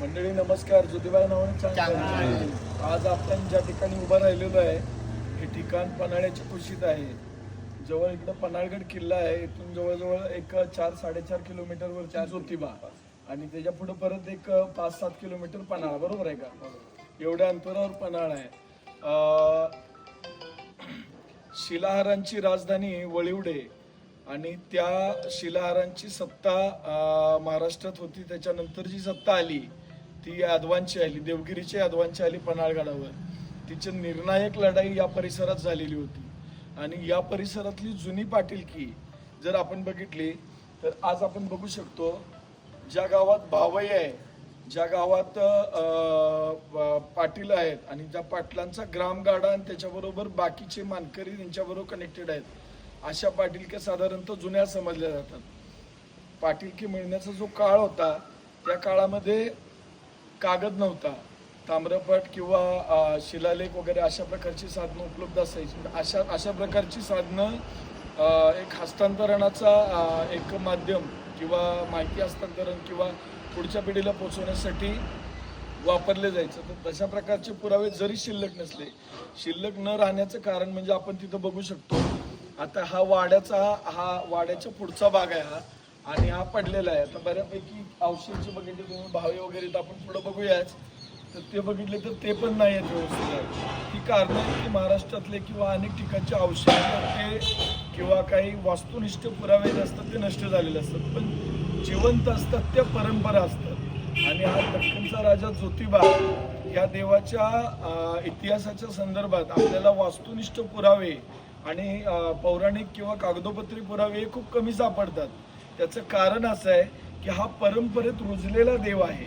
मंडळी नमस्कार. ज्योतिबा नावाने आज आपण ज्या ठिकाणी उभा राहिलेलो आहे हे ठिकाण पन्हाळ्याच्या कुशीत आहे. जवळ इकडं पन्हाळगड किल्ला आहे. इथून जवळजवळ एक 4-4.5 किलोमीटरवरती ज्योतिबा आणि त्याच्या पुढे परत एक 5-7 किलोमीटर पन्हाळा. बरोबर आहे का? एवढ्या अंतरावर पन्हाळा आहे. शिलाहारांची राजधानी वळिवडे आणि त्या शिलाहारांची सत्ता महाराष्ट्रात होती. त्याच्यानंतर जी सत्ता आली ती यादवांची आली, देवगिरीच्या यादवांची आली पन्हाळगडावर. तिची निर्णायक लढाई या परिसरात झालेली होती आणि या परिसरातली जुनी पाटीलकी जर आपण बघितली तर आज आपण बघू शकतो ज्या गावात भावई आहे, ज्या गावात पाटील आहेत आणि ज्या पाटलांचा ग्रामगाडा आणि त्याच्याबरोबर बाकीचे मानकरी त्यांच्याबरोबर कनेक्टेड आहेत, अशा पाटीलक्या साधारणतः जुन्या समजल्या जातात. पाटीलकी मिळण्याचा जो काळ होता त्या काळामध्ये कागद नव्हता, ताम्रपट किंवा शिलालेख वगैरे अशा प्रकारची साधनं उपलब्ध असायची. अशा प्रकारची साधनं एक हस्तांतरणाचा एक माध्यम किंवा माहिती हस्तांतरण किंवा पुढच्या पिढीला पोहोचवण्यासाठी वापरले जायचं. तर तशा प्रकारचे पुरावे जरी शिल्लक नसले, शिल्लक न राहण्याचं कारण म्हणजे आपण तिथं बघू शकतो आता हा वाड्याच्या पुढचा भाग आहे हा आणि हा पडलेला आहे. आता बऱ्यापैकी अवशेष बघितले तुम्ही, भावे वगैरे तर आपण पुढे बघूयाच, तर ते बघितले तर ते पण नाही आहेत व्यवस्थित. ही कारणं आहेत की महाराष्ट्रातले किंवा अनेक ठिकाणचे अवशेष किंवा काही वास्तुनिष्ठ पुरावे जे असतात ते नष्ट झालेले असतात, पण जिवंत असतात त्या परंपरा असतात. आणि हा दख्खनचा राजा ज्योतिबा या देवाच्या इतिहासाच्या संदर्भात आपल्याला वास्तुनिष्ठ पुरावे आणि पौराणिक किंवा कागदोपत्री पुरावे हे खूप कमी सापडतात. त्याचं कारण असं आहे की हा परंपरेत रुजलेला देव आहे.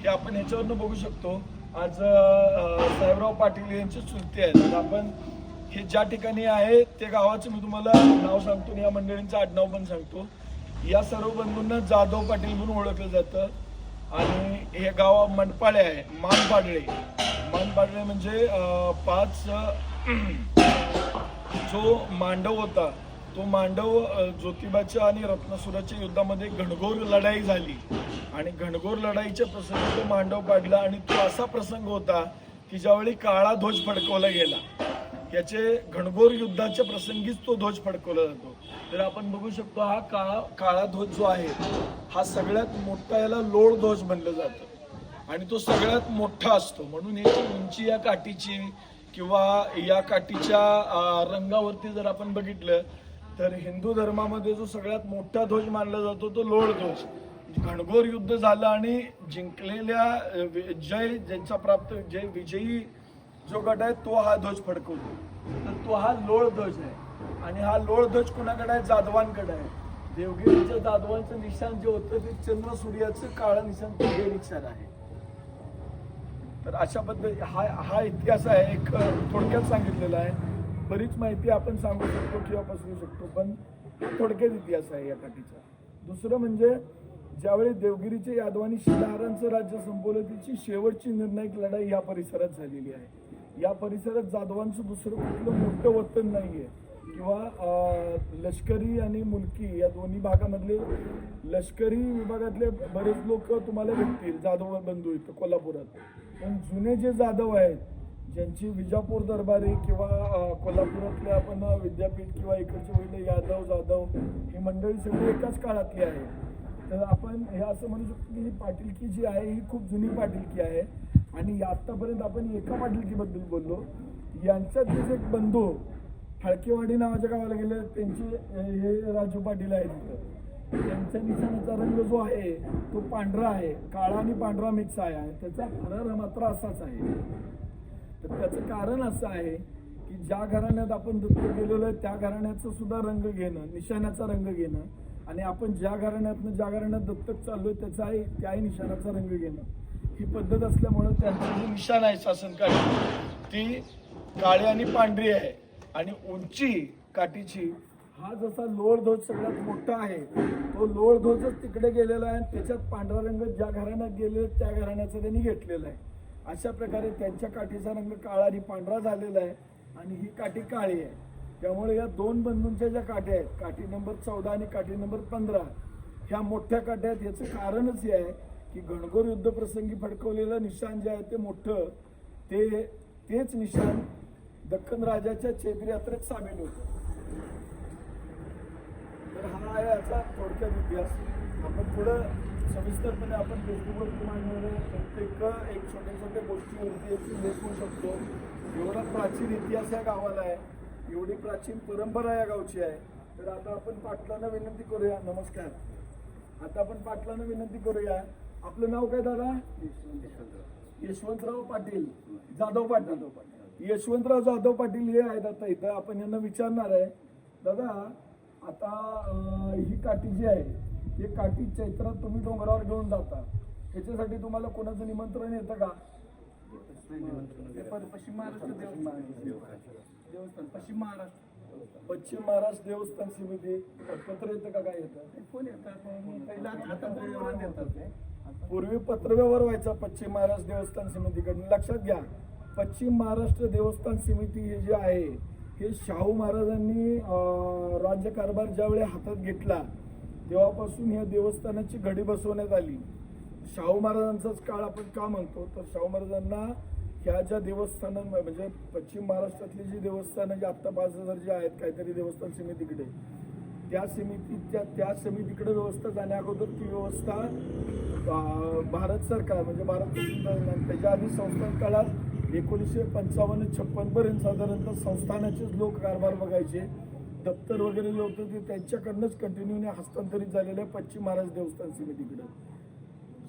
हे आपण ह्याच्यावरनं बघू शकतो. आज साहेबराव पाटील यांचे चुलते आहेत. आपण हे ज्या ठिकाणी आहे ते गावाचं मी तुम्हाला नाव सांगतो, या मंडळींचं आडनाव पण सांगतो. या सर्व बंधूंना जाधव पाटील म्हणून ओळखलं जातं आणि हे गाव मनपाळे आहे. मानपाडळे म्हणजे 5 जो मांडव होता तो मांडव ज्योतिबाच्या आणि रत्नासुराच्या युद्धामध्ये घनघोर लढाई झाली आणि घनघोर लढाईच्या प्रसंगी तो मांडव पाडला आणि तो असा प्रसंग होता की ज्यावेळी काळा ध्वज फडकवला गेला. याचे घनघोर युद्धाच्या प्रसंगीच तो ध्वज फडकवला जातो. तर आपण बघू शकतो हा काळा ध्वज जो आहे हा सगळ्यात मोठा, याला लोळ ध्वज म्हणलं जातं आणि तो सगळ्यात मोठा असतो. म्हणून याची उंची या काठीची किंवा या काठीच्या रंगावरती जर आपण बघितलं तर हिंदू धर्मामध्ये जो सगळ्यात मोठा ध्वज मानला जातो तो लोळ ध्वज. घनघोर युद्ध झालं आणि जिंकलेल्या जय विजयी जो गट आहे तो हा ध्वज फडकवतो. तर तो हा लोळ ध्वज आहे आणि हा लोळ ध्वज कोणाकडे आहे? जाधवांकडे आहे. देवगिरीच्या जाधवांचं निशाण जे होतं ते चंद्र सूर्याचं काळं निशाण हे निशाण आहे. तर अशा पद्धती हा इतिहास आहे. एक थोडक्यात सांगितलेला आहे. बरीच माहिती आपण सांगू शकतो किंवा पसरू शकतो, पण थोडक्यात इतिहास आहे या काठीचा. दुसरं म्हणजे ज्यावेळी देवगिरीच्या यादवांनी शिलाहारांचं राज्य संपवलं तिची शेवटची निर्णायक लढाई या परिसरात झालेली आहे. या परिसरात जाधवांचं दुसरं कुठलं मोठं वतन नाहीये किंवा लष्करी आणि मुलकी या दोन्ही भागामधले लष्करी विभागातले बरेच लोक तुम्हाला भेटतील जाधव बंधू इथं कोल्हापुरात. पण जुने जे जाधव आहेत ज्यांची विजापूर दरबारी किंवा कोल्हापुरातले आपण विद्यापीठ किंवा इकडचे वडील यादव जाधव ही मंडळी सगळी एकाच काळातली आहे. तर आपण हे असं म्हणू शकतो की ही पाटीलकी जी आहे ही खूप जुनी पाटीलकी आहे. आणि आतापर्यंत आपण एका पाटीलकीबद्दल बोललो. यांच्यातलेच एक बंधू फाळकेवाडी नावाच्या गावाला गेले, त्यांचे हे राजू पाटील आहेत तिथं. त्यांच्या निशाणाचा रंग जो आहे तो पांढरा आहे, काळा आणि पांढरा मिक्स आहे आणि त्याचा फरक मात्र असाच आहे. तर त्याचं कारण असं आहे की ज्या घराण्यात आपण दत्तक गेलेलो आहे त्या घराण्याचा सुद्धा रंग घेणं, निशाणाचा रंग घेणं आणि आपण ज्या घराण्यात दत्तक चाललोय त्याही निशाणाचा रंग घेणं ही पद्धत असल्यामुळे त्यांचं जे निशाण आहे शासनकाळी ती काळी आणि पांढरी आहे. आणि उंची काठीची हा जसा लोळ ध्वज सगळ्यात मोठा आहे तो लोळ ध्वजच तिकडे गेलेला आहे. त्याच्यात पांढरा रंग ज्या घराण्यात गेले त्या घराण्याचा त्यांनी घेतलेला आहे. अशा प्रकारे त्यांच्या काठीचा रंग काळा आणि पांढरा झालेला आहे आणि ही काठी काळी आहे. त्यामुळे या दोन बंधूंच्या ज्या काठ्या आहेत, काठी नंबर 14 आणि काठी नंबर 15, ह्या मोठ्या काठ्या आहेत. याचं कारणच हे आहे की घणघोर युद्ध प्रसंगी फडकवलेलं निशाण जे आहे ते मोठं तेच निशाण दख्खन राजाच्या चैत्र यात्रेत सामील होतं. तर हा आहे याचा थोडक्यात इतिहास. आपण थोडं सविस्तरपणे आपण फेसबुकवरती मांडणारे प्रत्येक एक छोट्या छोट्या गोष्टीवरती याची लेख होऊ शकतो. एवढा प्राचीन इतिहास या गावाला आहे, एवढी प्राचीन परंपरा या गावची आहे. तर आता आपण पाटलांना विनंती करूया. नमस्कार. आता आपण पाटलांना विनंती करूया. आपलं नाव काय दादा? यशवंतराव पाटील जाधव पाटील. यशवंतराव जाधव पाटील हे आहेत आता इथं. आपण यांना विचारणार आहे, दादा आता ही काठी जी आहे ही काठी चैत्रात तुम्ही डोंगरावर घेऊन जाता, ह्याच्यासाठी तुम्हाला कोणाचं निमंत्रण येतं का? पश्चिम महाराष्ट्र देवस्थान पश्चिम महाराष्ट्र देवस्थान समिती पत्र येतं का? काय येतं? कोण येतात? पूर्वी पत्रव्यवहार व्हायचा पश्चिम महाराष्ट्र देवस्थान समितीकडून. लक्षात घ्या, पश्चिम महाराष्ट्र देवस्थान समिती हे जे आहे हे शाहू महाराजांनी राज्यकारभार ज्यावेळी हातात घेतला तेव्हापासून या देवस्थानाची घडी बसवण्यात आली. शाहू महाराजांचाच काळ आपण का म्हणतो, तर शाहू महाराजांना ह्या ज्या देवस्थानं म्हणजे पश्चिम महाराष्ट्रातली जी देवस्थानं जी आत्ता 5,000 जे आहेत काहीतरी देवस्थान समितीकडे, त्या समितीकडे व्यवस्था जाण्या अगोदर ती व्यवस्था भारत सरकार म्हणजे भारत त्याच्या आधी संस्थान काळात 1955-56 पर्यंत साधारणतः संस्थानाचेच लोक कारभार बघायचे. दप्तर वगैरे जे होतं ते त्यांच्याकडनंच कंटिन्यूने हस्तांतरित झालेलं पश्चिम महाराष्ट्र देवस्थान समितीकडे.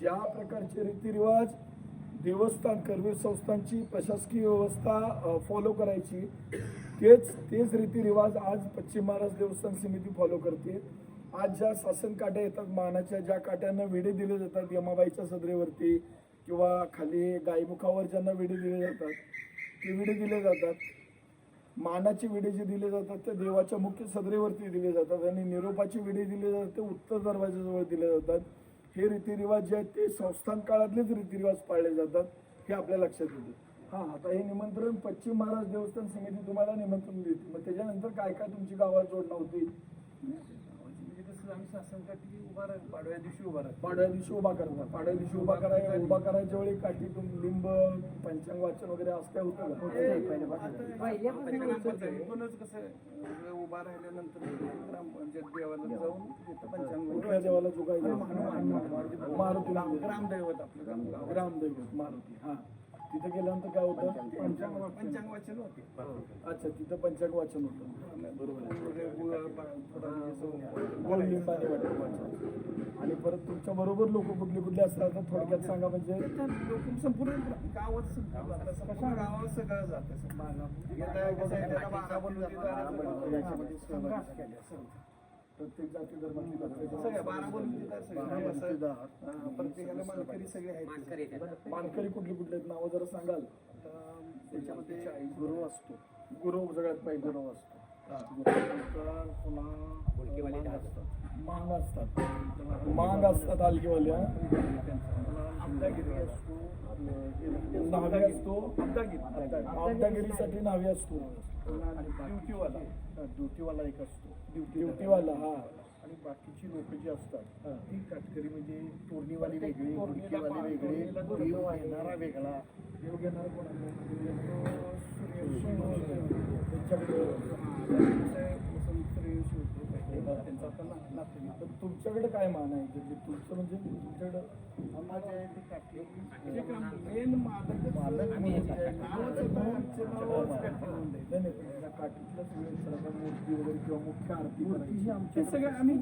ज्या प्रकारचे रीतिरिवाज देवस्थान करवीर संस्थांची प्रशासकीय व्यवस्था फॉलो करायची तेच रीतिरिवाज आज पश्चिम महाराष्ट्र देवस्थान समिती फॉलो करते. आज ज्या शासन काट्या येतात मानाच्या, ज्या काट्यांना विडे दिले जातात यमाबाईच्या सदरेवरती किंवा खाली गायमुखावर ज्यांना विडे दिले जातात ते विडे दिले जातात. मानाचे विडे जे दिले जातात ते देवाच्या मुख्य सदरेवरती दिले जातात आणि निरोपाची विडे दिले जातात ते उत्तर दरवाजाजवळ दिले जातात. हे रीतिरिवाज जे आहेत ते संस्थान काळातलेच रीतिरिवाज पाळले जातात हे आपल्या लक्षात येते. हा, आता हे निमंत्रण पश्चिम महाराष्ट्र देवस्थान समिती तुम्हाला निमंत्रण देते. मग त्याच्यानंतर काय काय तुमची गावात जोडणं होती? आम्ही शासनकाठी पाडव्या दिवशी उभा राहतो. पाडव्या दिवशी उभा करता. पाडव्या दिवशी उभा करायच्या वेळी काठीतून लिंब पंचांग वाचन वगैरे असं काय होतं का? कसं उभा राहिल्यानंतर देवाला जाऊन पंचांग कुठल्या देवाला चुकायचं? मारुती ग्रामदैवत आपलं ग्रामदैवत मारुती. हा, तिथे गेल्यानंतर काय होतं? पंचांग वाचन होते. अच्छा, तिथं पंचांग वाचन होतं. बरोबर. गोल लिंबाने वाचन. आणि परत तुमच्या बरोबर लोक कुठले कुठले असतात थोडक्यात सांगा. म्हणजे लोक संपूर्ण गावात गावात सगळं प्रत्येक जाती धर्माची प्रत्येकाला मानकरी सगळे आहेत. मानकरी कुठले कुठले आहेत नावं जरा सांगाल? त्याच्यामध्ये गुरु असतो. गुरु सगळ्यात पाहिजे गुरु असतो. मांग असतात. मांग असतात हलकीवाल्या. न्हावी असतो. अब्दागिरीसाठी न्हावी असतो. ड्युटीवाला एक असतो. ड्युटीवाला. हा, आणि बाकीची लोक जी असतात ती काटकरी म्हणजे तोरणीवाली वेगळी, हुडकीवाली वेगळी, देव येणारा वेगळा. देव घेणारा तुमच्याकडे काय मान आहे? तुमचं म्हणजे तुमच्याकडे मूर्ती वगैरे किंवा मुख्य आरती आमच्या सगळं आम्ही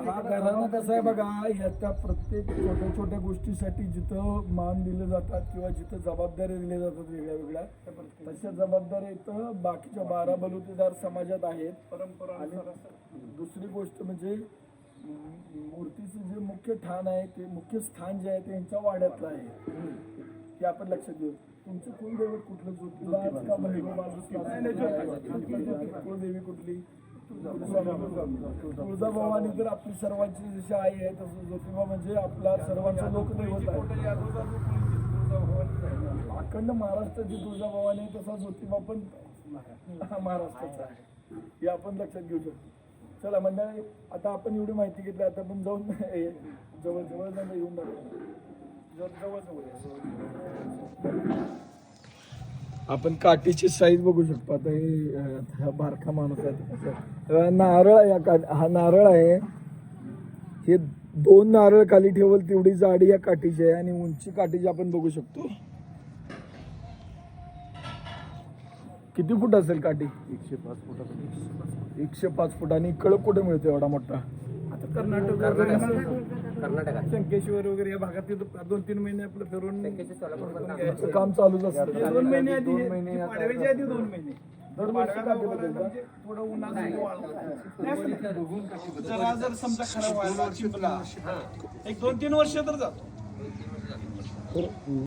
हा घराणा कसा आहे बघा, याच्या प्रत्येक छोट्या छोट्या गोष्टीसाठी जिथं मान दिले जातात किंवा जिथं जबाबदारी दिल्या जातात वेगळ्या वेगळ्या, तशा जबाबदाऱ्या इथं बाकीच्या 12 बलुतेदार समाजात आहेत. परंपरा. आणि दुसरी गोष्ट म्हणजे मूर्तीचं जे मुख्य ठाण आहे ते मुख्य स्थान जे आहे ते यांच्या वाड्यातलं आहे. ते आपण लक्षात घेऊ. तुमचं कुलदैवत कुठलं? ज्योतिबा का कुलदेवी कुठली? तुळजाभवानी तर आपली सर्वांची जशी आई आहे तसं ज्योतिबा म्हणजे आपला सर्वांचा लोकदैवत आहे. अखंड महाराष्ट्राची तुळजाभवानी तसा ज्योतिबा पण महाराष्ट्राचा आहे. हे आपण लक्षात घेऊ शकतो. चला मंडळी, आता आपण एवढी माहिती घेतली, आता आपण जाऊन जवळ जवळ जाऊन येऊन जवळ आपण काठीची साईज बघू शकतो. आता हा बारका माणूस आहे. नारळ हा नारळ आहे. हे 2 नारळ खाली ठेवल तेवढी जाडी या काठीची आहे आणि उंची काठीची आपण बघू शकतो. किती फूट असेल काठी? 105 फुटापर्यंत. 105 फूट. आणि कळप कुठे मिळतो एवढा मोठा? आता कर्नाटक शंकेश्वर वगैरे या भागात 2-3 महिने आपलं फिरून काम चालूच असतं. 2 महिने आधी 2 महिने पाडव्याच्या आधी 2 महिने दरवर्षी काठी बदलतात. थोडं उन्हात जरा जर समजा खराब व्हायला चिंपला 1-2-3 वर्ष तर जातो.